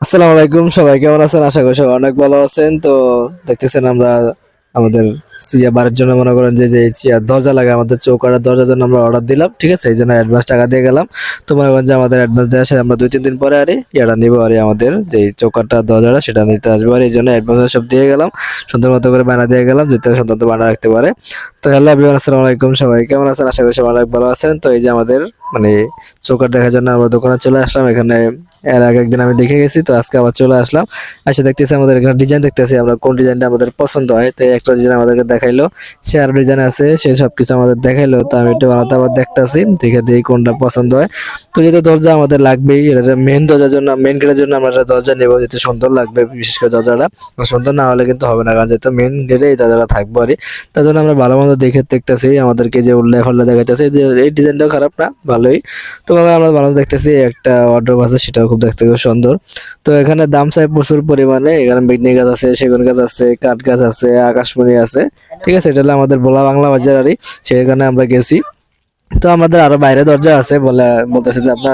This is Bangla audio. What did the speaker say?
আসসালামু আলাইকুম, সবাই কেমন আছেন? আশা করি সবাই অনেক ভালো আছেন। তো দেখতেছেন আমরা আমাদের সিয়া বাড়ির জন্য মনে করেন যে চেয়ার দরজা লাগে, আমাদের চৌকাঠের দরজার জন্য আমরা অর্ডার দিলাম, ঠিক আছে? এই জন্য অ্যাডভান্স টাকা দিয়ে গেলাম। তো মনে করেন যে আমাদের অ্যাডভান্স দেওয়া আসে, আমরা 2-3 দিন পরে আরে ইয়াটা নিবো, আরে আমাদের যে চৌকাঠটা দরজাটা সেটা নিতে আসবো, আর এই জন্য অ্যাডভান্স সব দিয়ে গেলাম, সুন্দর মতো করে বানা দিয়ে গেলাম যাতে সুন্দর মতো বানা রাখতে পারে। তো হ্যালো এভরিওয়ান, আসসালামু আলাইকুম, সবাই কেমন আছেন? আশা করি সবাই অনেক ভালো আছেন। তো এই যে আমাদের মানে চৌকাঠ দেখার জন্য আমরা দোকানে চলে আসলাম। এখানে এর আগে একদিন আমি দেখে গেছি, তো আজকে আবার চলে আসলাম। আচ্ছা, দেখতেছি আমাদের এখানে ডিজাইন দেখতেছি, আমরা কোন ডিজাইনটা আমাদের পছন্দ হয়। তো একটা ডিজাইন আমাদেরকে দেখাইলো, চেয়ার ডিজাইন আছে, সে সবকিছু আমাদের দেখাইলো। তো আমি একটু বানাতে আবার দেখতেছি, দেখে দেখি কোনটা পছন্দ হয়। তো যেহেতু দরজা আমাদের লাগবেই, এটা মেন দরজার জন্য, মেন গেটের জন্য আমরা একটা দরজা নেবো, যেহেতু সুন্দর লাগবে, বিশেষ করে দরজাটা সুন্দর না হলে কিন্তু হবে না, কারণ যেহেতু মেন গেটে এই দরজাটা থাকবো আর তার জন্য আমরা ভালো মতো দেখে দেখতেছি। আমাদেরকে যে উল্লেখ হল্লে দেখাইতেছে যে এই ডিজাইনটাও খারাপ না, ভালোই। তো ভাবে আমরা ভালো দেখতেছি, একটা ওয়ার্ডরোব আছে, সেটাও খুব দেখতে খুব সুন্দর। তো এখানে দাম চাই প্রচুর পরিমাণে, এখানে বেগনি গাছ আছে, সেগুন গাছ আছে, কাঠ গাছ আছে, আকাশমণি আছে, ঠিক আছে? এটা হলো আমাদের ভোলা বাংলা বাজার, সেখানে আমরা গেছি। তো আমাদের আরো বাইরে দরজা আছে, বলতেছে যে আপনার